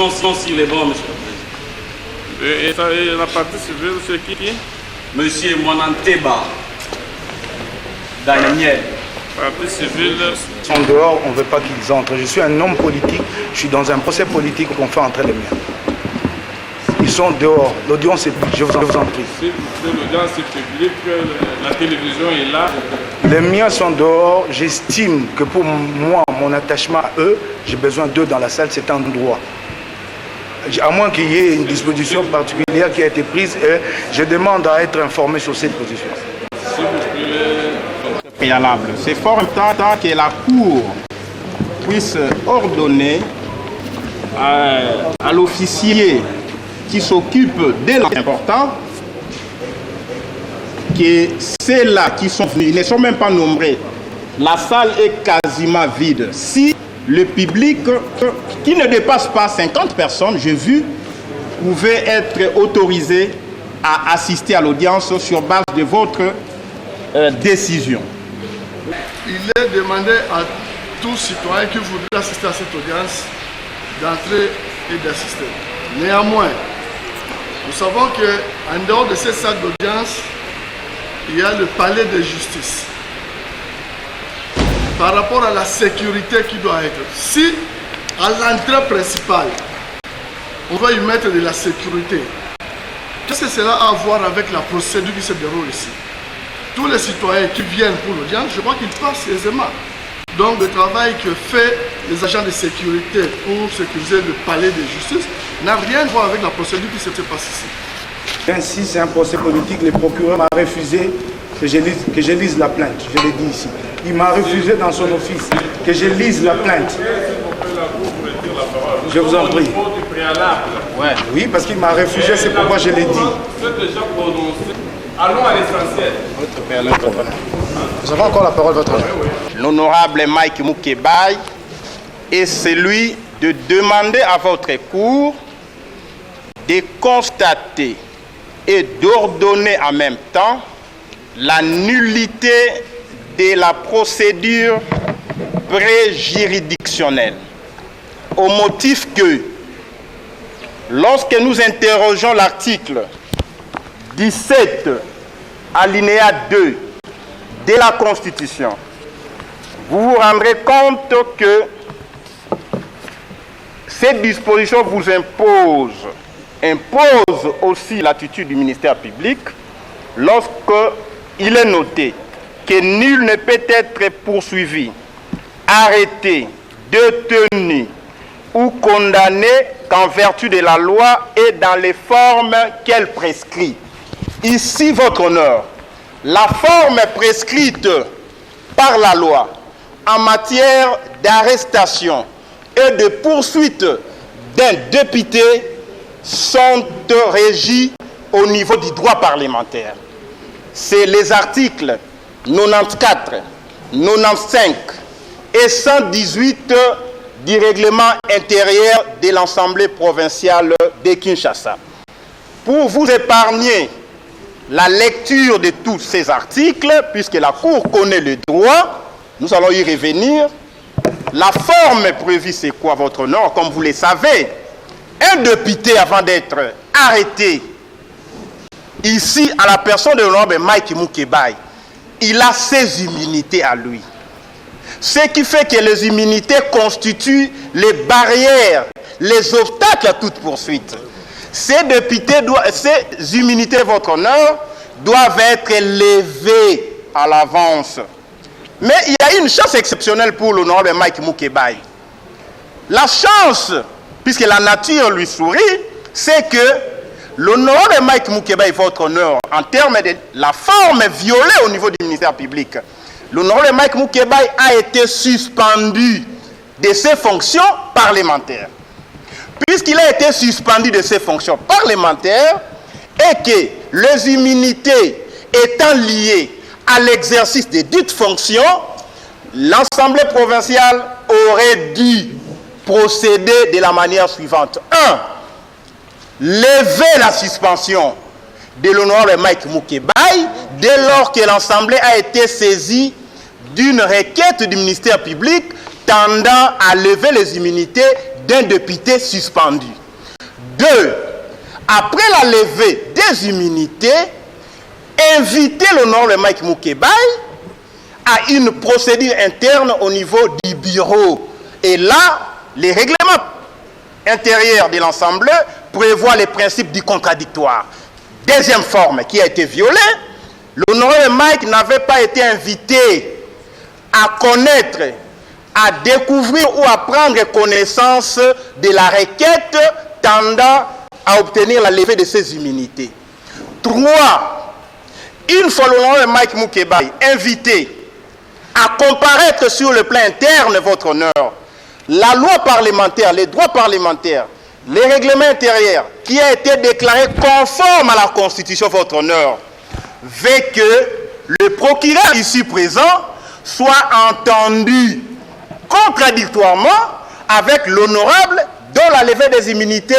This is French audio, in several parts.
sinon s'il est bon, monsieur le président. Et la partie civile, c'est qui? Monsieur Monanteba Daniel. Partie civile. Ils sont dehors, on ne veut pas qu'ils entrent. Je suis un homme politique, je suis dans un procès politique qu'on fait entrer les miens. Ils sont dehors, l'audience est publique, je vous en prie. Si l'audience est publique, la télévision est là. Les miens sont dehors, j'estime que pour moi, mon attachement à eux, j'ai besoin d'eux dans la salle, c'est un droit. À moins qu'il y ait une disposition particulière qui a été prise, et je demande à être informé sur cette position. S'il vous plaît. Préalable. C'est fort important que la Cour puisse ordonner à l'officier qui s'occupe de l'important que ceux-là qui sont venus, ils ne sont même pas nombreux. La salle est quasiment vide. Si le public, qui ne dépasse pas 50 personnes, j'ai vu, pouvait être autorisé à assister à l'audience sur base de votre décision. Il est demandé à tout citoyen qui voudrait assister à cette audience d'entrer et d'assister. Néanmoins, nous savons qu'en dehors de cette salle d'audience, il y a le palais de justice. Par rapport à la sécurité qui doit être, si à l'entrée principale, on va y mettre de la sécurité, qu'est-ce que cela a à voir avec la procédure qui se déroule ici? Tous les citoyens qui viennent pour l'audience, je crois qu'ils passent aisément. Donc le travail que fait les agents de sécurité pour sécuriser le palais de justice n'a rien à voir avec la procédure qui se passe ici. Ainsi, c'est un procès politique. Le procureur m'a refusé que je lise la plainte. Je l'ai dit ici. Il m'a refusé dans son office que je lise la plainte. Je vous en prie. Ouais. Oui, parce qu'il m'a refusé, c'est pourquoi je l'ai dit. Allons à l'essentiel. Nous avons encore la parole, votre honneur. L'honorable Mike Moukebaye est celui de demander à votre cour de constater et d'ordonner en même temps la nullité de la procédure pré-juridictionnelle au motif que lorsque nous interrogeons l'article 17 alinéa 2 de la Constitution, vous vous rendrez compte que cette disposition vous impose aussi l'attitude du ministère public lorsqu'il est noté que nul ne peut être poursuivi, arrêté, détenu ou condamné qu'en vertu de la loi et dans les formes qu'elle prescrit. Ici, votre honneur, la forme prescrite par la loi en matière d'arrestation et de poursuite d'un député sont régies au niveau du droit parlementaire. C'est les articles 94, 95 et 118 du règlement intérieur de l'Assemblée provinciale de Kinshasa. Pour vous épargner la lecture de tous ces articles, puisque la Cour connaît le droit, nous allons y revenir. La forme prévue, c'est quoi, votre honneur? Comme vous le savez, un député, avant d'être arrêté, ici, à la personne de l'honorable Mike Moukebaye, il a ses immunités à lui. Ce qui fait que les immunités constituent les barrières, les obstacles à toute poursuite. Ces députés, ces immunités, votre honneur, doivent être levées à l'avance. Mais il y a une chance exceptionnelle pour l'honorable Mike Moukebaye. La chance, puisque la nature lui sourit, c'est que l'honorable Mike Moukebaye, votre honneur, en termes de la forme violée au niveau du ministère public, l'honorable Mike Moukebaye a été suspendu de ses fonctions parlementaires. Puisqu'il a été suspendu de ses fonctions parlementaires et que les immunités étant liées à l'exercice de dites fonctions, l'Assemblée provinciale aurait dû procéder de la manière suivante. 1. Lever la suspension de l'honorable Mike Moukebaye dès lors que l'Assemblée a été saisie d'une requête du ministère public tendant à lever les immunités d'un député suspendu. 2. Après la levée des immunités, inviter l'honorable Mike Moukebaye à une procédure interne au niveau du bureau. Et là, les règlements intérieurs de l'Assemblée prévoient les principes du contradictoire. Deuxième forme qui a été violée, l'honorable Mike n'avait pas été invité à connaître, à découvrir ou à prendre connaissance de la requête tendant à obtenir la levée de ses immunités. 3. Une fois l'honorable Mike Moukebaye invité à comparaître sur le plan interne, votre honneur, la loi parlementaire, les droits parlementaires, les règlements intérieurs, qui a été déclaré conforme à la Constitution, votre honneur, veut que le procureur ici présent soit entendu contradictoirement avec l'honorable dont la levée des immunités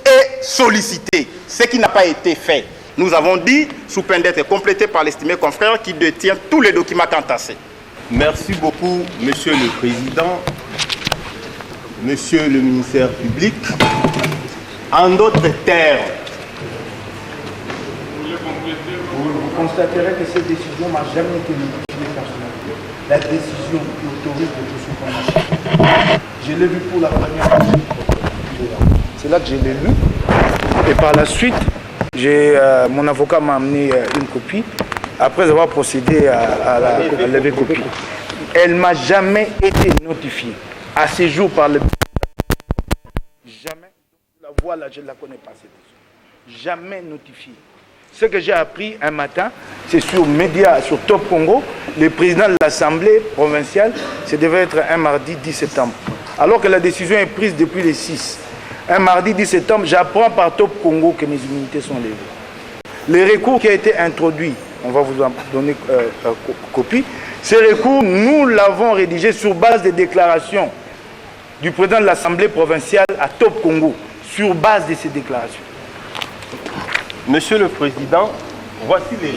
est sollicitée, ce qui n'a pas été fait. Nous avons dit, sous peine d'être complété par l'estimé confrère qui détient tous les documents entassés. Merci beaucoup, Monsieur le Président, Monsieur le Ministère public. En d'autres termes, Vous constaterez que cette décision n'a jamais été notifiée personnellement. La décision qui autorise le poursuite. Je l'ai vu pour la première fois. C'est là que je l'ai lu. Et par la suite, mon avocat m'a amené une copie. Après avoir procédé à la levée copie. Elle ne m'a jamais été notifiée. À ce jour, par le... Jamais. La voix là, je ne la connais pas, cette décision. Jamais notifiée. Ce que j'ai appris un matin, c'est sur Média, sur Top Congo, le président de l'Assemblée provinciale, ça devait être un mardi 10 septembre. Alors que la décision est prise depuis le 6. Un mardi 10 septembre, j'apprends par Top Congo que mes immunités sont levées. Le recours qui a été introduit, on va vous en donner copie, ce recours, nous l'avons rédigé sur base des déclarations du président de l'Assemblée provinciale à Top Congo, sur base de ces déclarations. Monsieur le Président, voici les...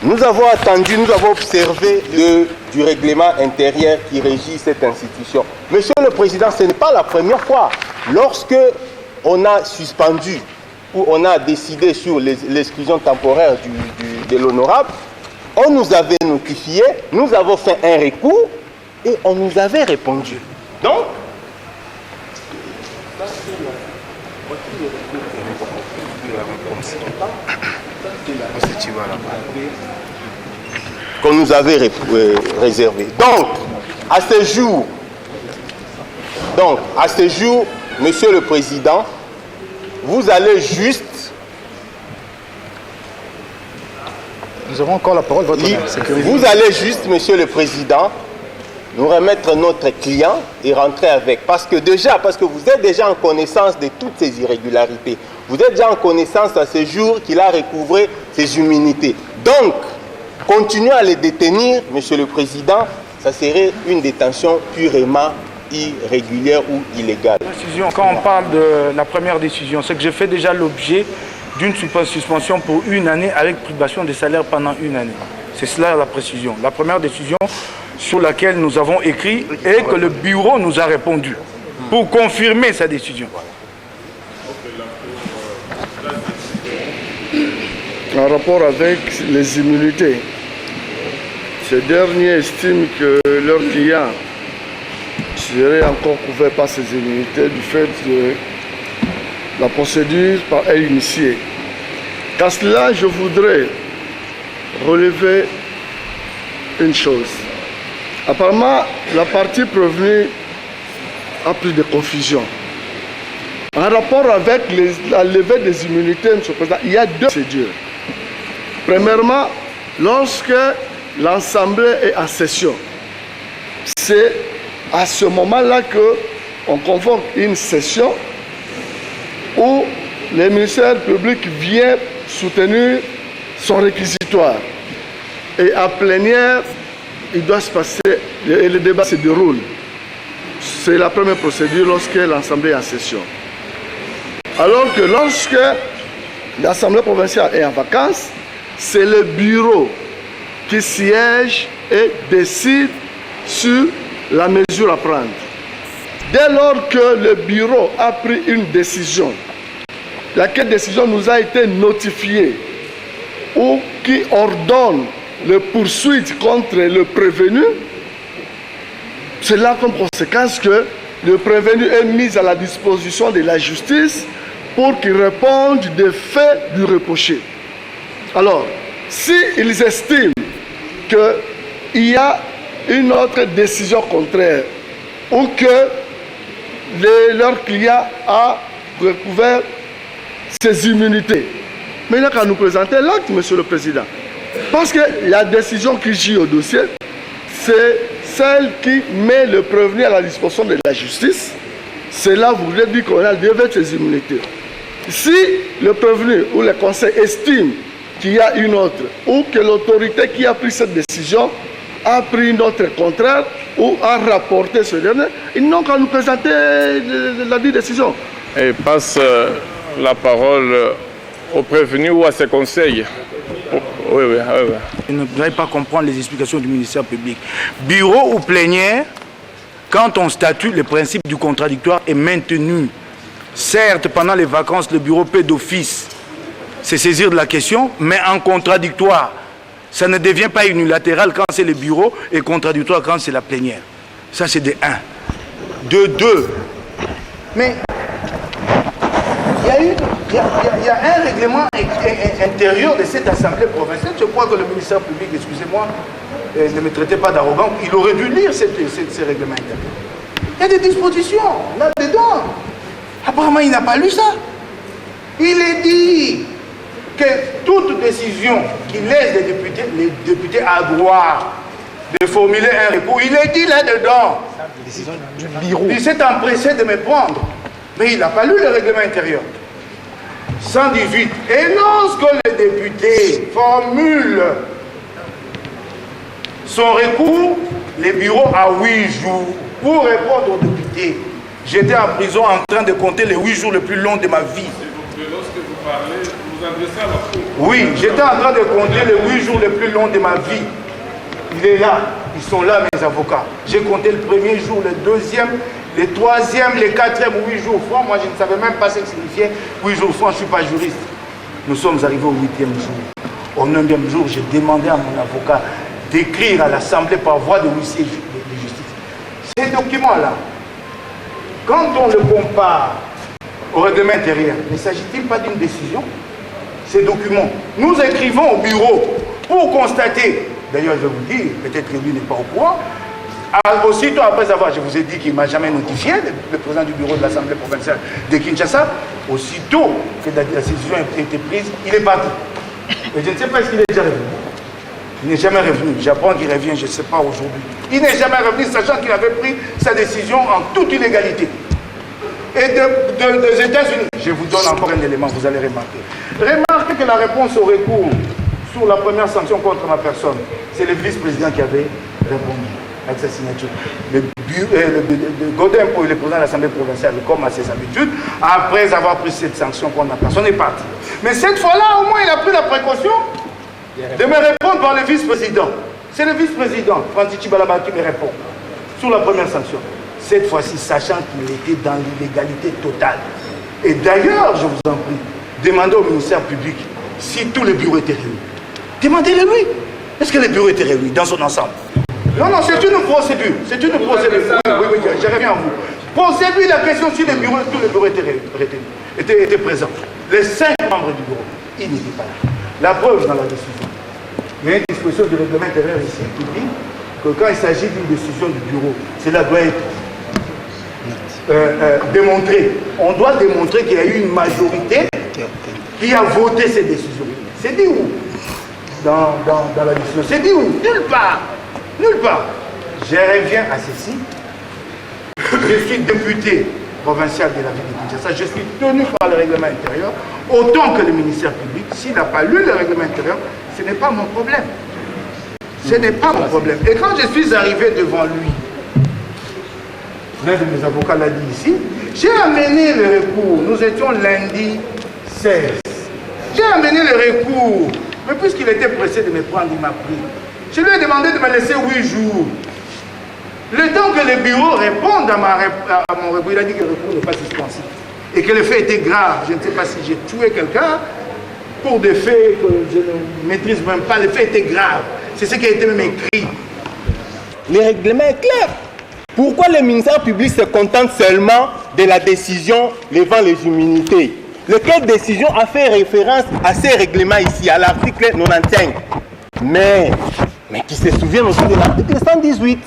Nous avons attendu, nous avons observé du règlement intérieur qui régit cette institution. Monsieur le Président, ce n'est pas la première fois. Lorsque on a suspendu ou on a décidé sur l'exclusion temporaire de l'honorable, on nous avait notifié, nous avons fait un recours et on nous avait répondu. Donc, qu'on nous avait réservé. Donc, à ce jour, Monsieur le Président, vous allez juste... Nous avons encore la parole, votre honneur. Vous allez juste, Monsieur le Président, nous remettre notre client et rentrer avec. Parce que vous êtes déjà en connaissance de toutes ces irrégularités. Vous êtes déjà en connaissance à ce jour qu'il a recouvré ses immunités. Donc, continuer à les détenir, Monsieur le Président, ça serait une détention purement irrégulière ou illégale. Quand on parle de la première décision, c'est que j'ai fait déjà l'objet d'une suspension pour 1 année avec privation de salaire pendant 1 année. C'est cela la précision. La première décision sur laquelle nous avons écrit et que le bureau nous a répondu pour confirmer sa décision. En rapport avec les immunités, ces derniers estiment que leurs clients seraient encore couverts par ces immunités du fait de la procédure par elle initiée. Qu'à cela, je voudrais relever une chose. Apparemment, la partie prévenue a plus de confusion. En rapport avec la levée des immunités, M. le Président, il y a 2 procédures. Premièrement, lorsque l'Assemblée est en session, c'est à ce moment-là qu'on convoque une session où le ministère public vient soutenir son réquisitoire. Et à plénière, il doit se passer, et le débat se déroule. C'est la première procédure lorsque l'Assemblée est en session. Alors que lorsque l'Assemblée provinciale est en vacances, c'est le bureau qui siège et décide sur la mesure à prendre. dès lors que le bureau a pris une décision, laquelle décision nous a été notifiée, ou qui ordonne le poursuite contre le prévenu, c'est là comme conséquence que le prévenu est mis à la disposition de la justice pour qu'il réponde des faits du reproché. Alors, s'ils estiment qu'il y a une autre décision contraire ou que leur client a recouvert ses immunités, mais il n'a qu'à nous présenter l'acte, Monsieur le Président. Parce que la décision qui gît au dossier, c'est celle qui met le prévenu à la disposition de la justice. Cela voudrait dire qu'on a levé ses immunités. Si le prévenu ou le conseil estime qu'il y a une autre, ou que l'autorité qui a pris cette décision a pris une autre contraire ou a rapporté ce dernier, ils n'ont qu'à nous présenter la décision. Et passe la parole au prévenu ou à ses conseils. Oui. Je ne pourrais pas comprendre les explications du ministère public. Bureau ou plénière, quand on statue, le principe du contradictoire est maintenu. Certes, pendant les vacances, le bureau peut d'office se saisir de la question, mais en contradictoire. Ça ne devient pas unilatéral quand c'est le bureau et contradictoire quand c'est la plénière. Ça, c'est de 1. De 2. Mais il y a un règlement intérieur de cette assemblée provinciale. Je crois que le ministère public, excusez-moi, ne me traitez pas d'arrogant, il aurait dû lire ces règlements intérieurs. Il y a des dispositions là-dedans. Apparemment, il n'a pas lu ça. Il est dit que toute décision qui laisse les députés à droit de formuler un recours, il est dit là-dedans. Décision du bureau. Il s'est empressé de me prendre, mais il n'a pas lu le règlement intérieur. 118. Et lorsque le député formule son recours, le bureau a 8 jours pour répondre au député. J'étais en prison en train de compter les 8 jours les plus longs de ma vie. Lorsque vous parlez, vous vous adressez à la Cour. Oui, j'étais en train de compter les 8 jours les plus longs de ma vie. Il est là, ils sont là mes avocats. J'ai compté le premier jour, le deuxième, le troisième, le quatrième, 8 jours francs. Moi je ne savais même pas ce que signifiait 8 jours francs, je ne suis pas juriste. Nous sommes arrivés au 8e jour. Au 9e jour, j'ai demandé à mon avocat d'écrire à l'Assemblée par voie de huissier de justice. Ces documents-là, quand on le compare au règlement intérieur, ne s'agit-il pas d'une décision? Ces documents, nous écrivons au bureau pour constater, d'ailleurs je vais vous dire, peut-être que lui n'est pas au courant, aussitôt après avoir, je vous ai dit qu'il ne m'a jamais notifié, le président du bureau de l'Assemblée provinciale de Kinshasa, aussitôt que la décision a été prise, il est parti. Et je ne sais pas s'il est déjà revenu. Il n'est jamais revenu. J'apprends qu'il revient, je ne sais pas aujourd'hui. Il n'est jamais revenu, sachant qu'il avait pris sa décision en toute illégalité. Et des États-Unis, je vous donne encore un élément, vous allez remarquer. Remarquez que la réponse au recours sur la première sanction contre ma personne, c'est le vice-président qui avait répondu avec sa signature. Le Godin, pour le président de l'Assemblée provinciale, comme à ses habitudes, après avoir pris cette sanction contre ma personne, est parti. Mais cette fois-là, au moins, il a pris la précaution de me répondre par le vice-président. C'est le vice-président, Francis Chibalaba, qui me répond sur la première sanction. Cette fois-ci, sachant qu'il était dans l'illégalité totale. Et d'ailleurs, je vous en prie, demandez au ministère public si tous les bureaux étaient réunis. Demandez-le lui. Est-ce que les bureaux étaient réunis dans son ensemble? Non, c'est une procédure. C'est une procédure. Oui, je reviens à vous. Posez-lui la question si tous les bureaux étaient présents. Les 5 membres du bureau, ils n'étaient pas là. La preuve dans la décision. Il y a une disposition du règlement intérieur ici qui dit que quand il s'agit d'une décision du bureau, cela doit être démontré. On doit démontrer qu'il y a eu une majorité qui a voté ces décisions. C'est dit où dans la décision? C'est dit où? Nulle part. Nulle part. Je reviens à ceci. Je suis député provincial de la ville de Kinshasa. Je suis tenu par le règlement intérieur, autant que le ministère public. S'il n'a pas lu le règlement intérieur, ce n'est pas mon problème. Ce n'est pas mon problème. Et quand je suis arrivé devant lui, l'un de mes avocats l'a dit ici, j'ai amené le recours. Nous étions lundi 16. J'ai amené le recours. Mais puisqu'il était pressé de me prendre, il m'a pris. Je lui ai demandé de me laisser 8 jours. Le temps que le bureau réponde à mon recours, il a dit que le recours n'est pas suspensif. Et que le fait était grave. Je ne sais pas si j'ai tué quelqu'un pour des faits que je ne maîtrise même pas. Le fait était grave. C'est ce qui a été même écrit. Le règlement est clair. Pourquoi le ministère public se contente seulement de la décision levant les immunités? Lequel décision a fait référence à ces règlements ici, à l'article 95? Mais qui se souviennent aussi de l'article 118.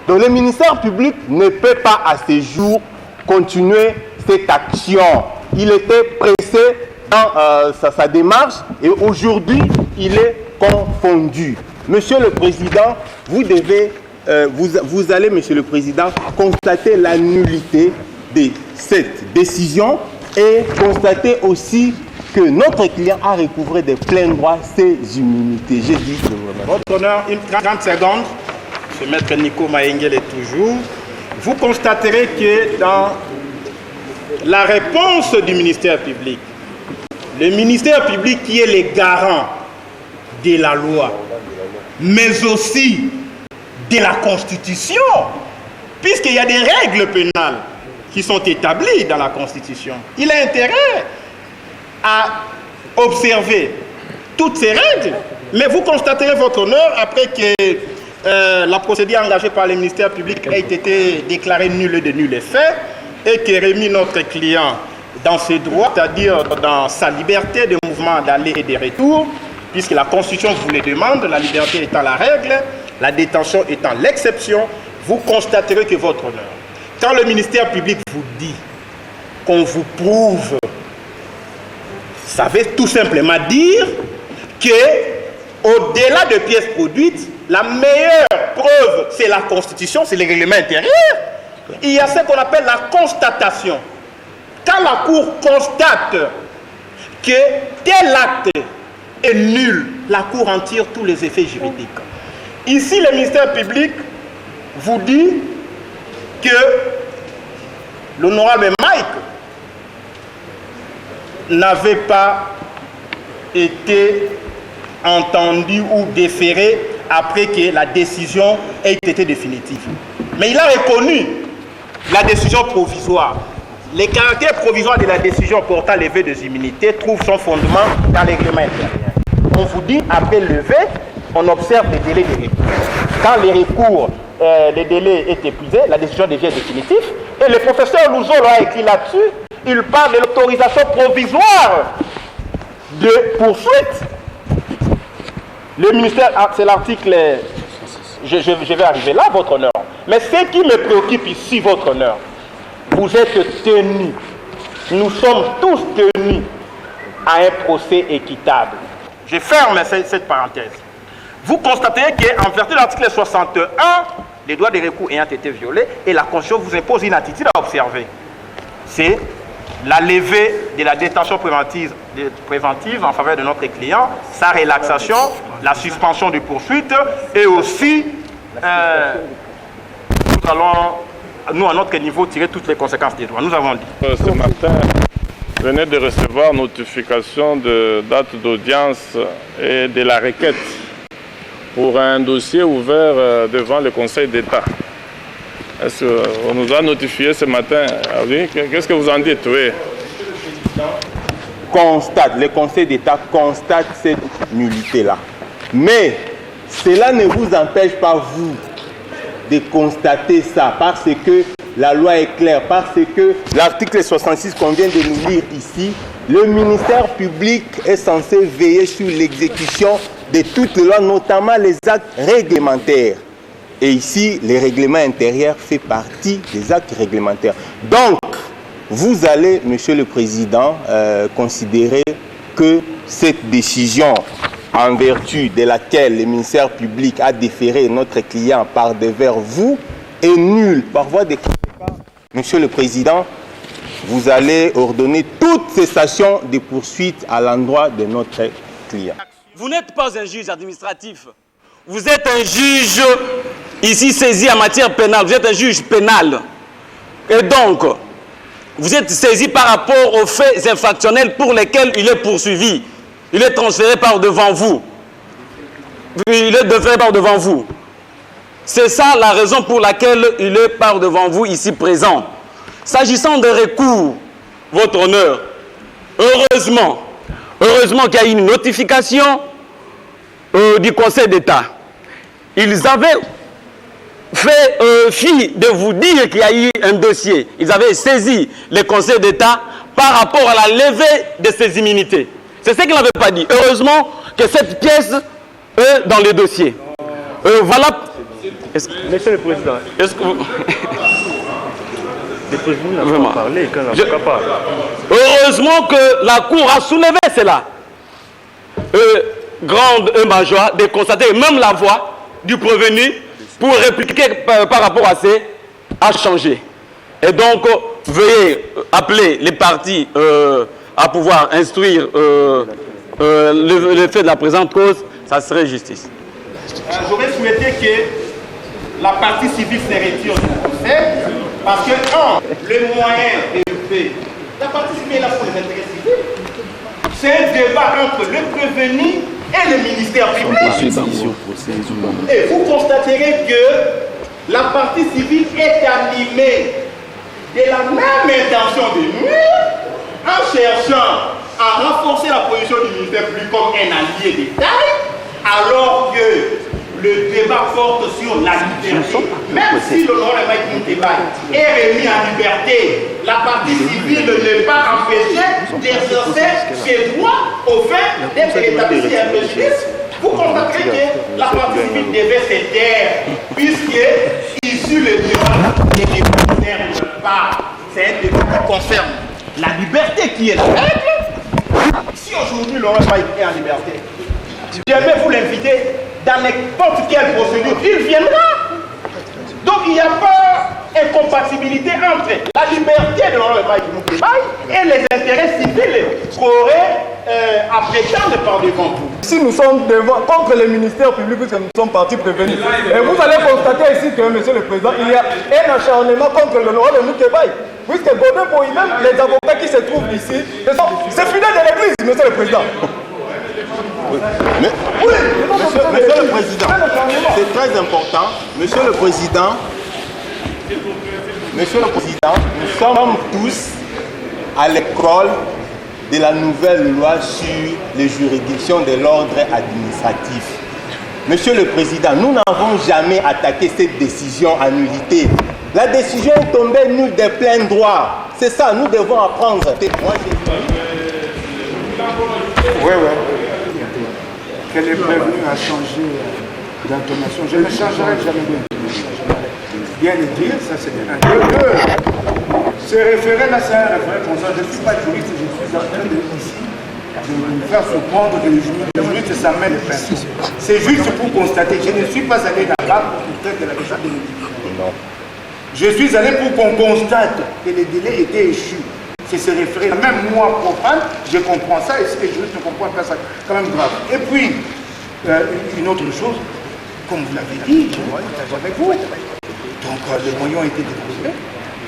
Donc le ministère public ne peut pas à ce jour continuer cette action. Il était pressé dans sa démarche et aujourd'hui il est confondu. Monsieur le Président, vous devez, vous allez, Monsieur le Président, constater la nullité de cette décision et constater aussi que notre client a recouvré de plein droit ses immunités. J'ai dit. Votre honneur, une 30 secondes. M. Maître Nico Maengel est toujours. Vous constaterez que dans la réponse du ministère public, le ministère public qui est le garant de la loi, mais aussi de la Constitution, puisqu'il y a des règles pénales qui sont établies dans la Constitution. Il a intérêt à observer toutes ces règles, mais vous constaterez votre honneur après que la procédure engagée par le ministère public a été déclarée nulle de nul effet et qui remis notre client dans ses droits, c'est-à-dire dans sa liberté de mouvement d'aller et de retour, puisque la Constitution vous le demande, la liberté étant la règle, la détention étant l'exception. Vous constaterez que votre honneur, quand le ministère public vous dit qu'on vous prouve, ça veut tout simplement dire que, au-delà de pièces produites, la meilleure preuve, c'est la Constitution, c'est le règlement intérieur. Il y a ce qu'on appelle la constatation. Quand la Cour constate que tel acte est nul, la Cour en tire tous les effets juridiques. Ici, le ministère public vous dit que l'honorable Mike n'avait pas été entendu ou déféré après que la décision ait été définitive. Mais il a reconnu la décision provisoire. Le caractère provisoire de la décision portant levée des immunités trouve son fondement dans le règlement intérieur. On vous dit, après levée, on observe les délais de recours. Quand les recours, les délais est épuisé, la décision devient définitive. Et le professeur Louzolo a écrit là-dessus, il parle de l'autorisation provisoire de poursuite. Le ministère, c'est l'article, je vais arriver là, votre honneur. Mais ce qui me préoccupe ici, votre honneur, vous êtes tenus, nous sommes tous tenus à un procès équitable. Je ferme cette parenthèse. Vous constatez qu'en vertu de l'article 61, les droits de recours ayant été violés, et la Constitution vous impose une attitude à observer. C'est la levée de la détention préventive en faveur de notre client, sa relaxation, la suspension de poursuite, et aussi, nous allons, nous à notre niveau, tirer toutes les conséquences des droits. Nous avons dit. Ce matin, je venais de recevoir notification de date d'audience et de la requête pour un dossier ouvert devant le Conseil d'État. On nous a notifié ce matin. Qu'est-ce que vous en dites? Oui. Le Conseil d'État constate cette nullité-là. Mais cela ne vous empêche pas, vous, de constater ça, parce que la loi est claire, parce que l'article 66 qu'on vient de nous lire ici, le ministère public est censé veiller sur l'exécution de toutes les lois, notamment les actes réglementaires. Et ici, le règlement intérieur fait partie des actes réglementaires. Donc, vous allez, Monsieur le Président, considérer que cette décision, en vertu de laquelle le ministère public a déféré notre client par devers vous, est nulle. Par voie de conséquence, Monsieur le Président, vous allez ordonner toute cessation de poursuites à l'endroit de notre client. Vous n'êtes pas un juge administratif. Vous êtes un juge ici saisi en matière pénale. Vous êtes un juge pénal. Et donc, vous êtes saisi par rapport aux faits infractionnels pour lesquels il est poursuivi. Il est transféré par devant vous. Il est transféré par devant vous. C'est ça la raison pour laquelle il est par devant vous ici présent. S'agissant des recours, votre honneur, heureusement qu'il y a eu une notification du Conseil d'État. Ils avaient fait fi de vous dire qu'il y a eu un dossier. Ils avaient saisi le Conseil d'État par rapport à la levée de ces immunités. C'est ce qu'ils n'avaient pas dit. Heureusement que cette pièce est dans le dossier. Voilà. Monsieur le Président, est-ce que vous... le Président n'a pas parlé quand l'avocat parle. Heureusement que la Cour a soulevé cela. Grande major de constater même la voix du prévenu pour répliquer par rapport à ces a changé. Et donc, veuillez appeler les parties à pouvoir instruire le fait de la présente cause, ça serait justice. J'aurais souhaité que la partie civile se retire du procès parce que, le moyen élevé, la partie civile est là pour les intérêts civils. C'est un débat entre le prévenu et le ministère public. Et vous constaterez que la partie civile est animée de la même intention de nuire en cherchant à renforcer la position du ministère public comme un allié de taille, alors que le débat porte sur la liberté. Même si l'honorable Mike Mountebaye est remis en liberté, la partie civile n'est pas empêchée d'exercer ses droits au fait d'être établi sur un préjudice. Vous constaterez que la partie civile devait se taire, puisque issu le débat ne concerne pas. C'est un débat qui concerne la liberté qui est la règle. Si aujourd'hui l'honorable Mike est en liberté, je vais vous l'inviter dans n'importe quelle procédure, il viendra. Donc il n'y a pas incompatibilité entre la liberté de l'honorable Mike Mountebaye et les intérêts civils qu'aurait à prétendre par devant vous. Si nous sommes contre le ministère public, puisque nous sommes partis prévenus, et vous allez constater ici que, monsieur le Président, il y a un acharnement contre l'honorable Mountebaye. Puisque Godin pour lui-même, les avocats qui se trouvent ici, c'est fidèle de l'Église, monsieur le Président. Oui. Monsieur le Président, c'est très important. Monsieur le Président, nous sommes tous à l'école de la nouvelle loi sur les juridictions de l'ordre administratif. Monsieur le Président, nous n'avons jamais attaqué cette décision en nullité. La décision est tombée nulle de plein droit. C'est ça, nous devons apprendre. Oui. Qu'elle est prévenue à changer d'intonation. Je ne changerai jamais d'intonation. Bien le dire, ça c'est un peu. Ce référé-là, c'est un référé comme ça. Je ne suis pas juriste, je suis en train de me faire surprendre que le juriste, ça met le pinceau. C'est juste pour constater. Je ne suis pas allé là-bas pour traiter de la question de l'individu. Non. Je suis allé pour qu'on constate que le délai était échu. C'est se référer. Même moi, profane, je comprends ça, et si les juristes ne comprennent pas ça, c'est quand même grave. Et puis, une autre chose, comme vous l'avez dit, je partage avec vous. Donc, les moyens ont été développés.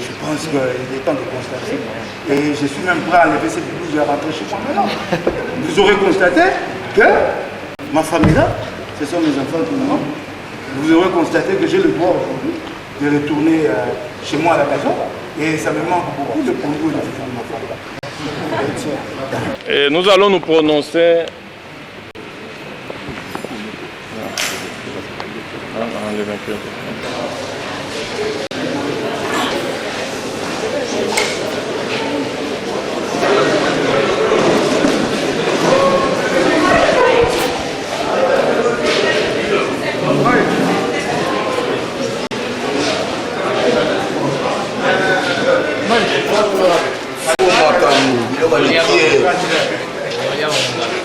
Je pense qu'il est temps de constater. Et je suis même prêt à lever cette blouse et à rentrer chez moi maintenant. Vous aurez constaté que ma femme est là, ce sont mes enfants qui me manquent. Vous aurez constaté que j'ai le droit aujourd'hui de retourner chez moi à la maison. Et ça me manque beaucoup de prendre de ma femme. Et nous allons nous prononcer. Vogliamo andare.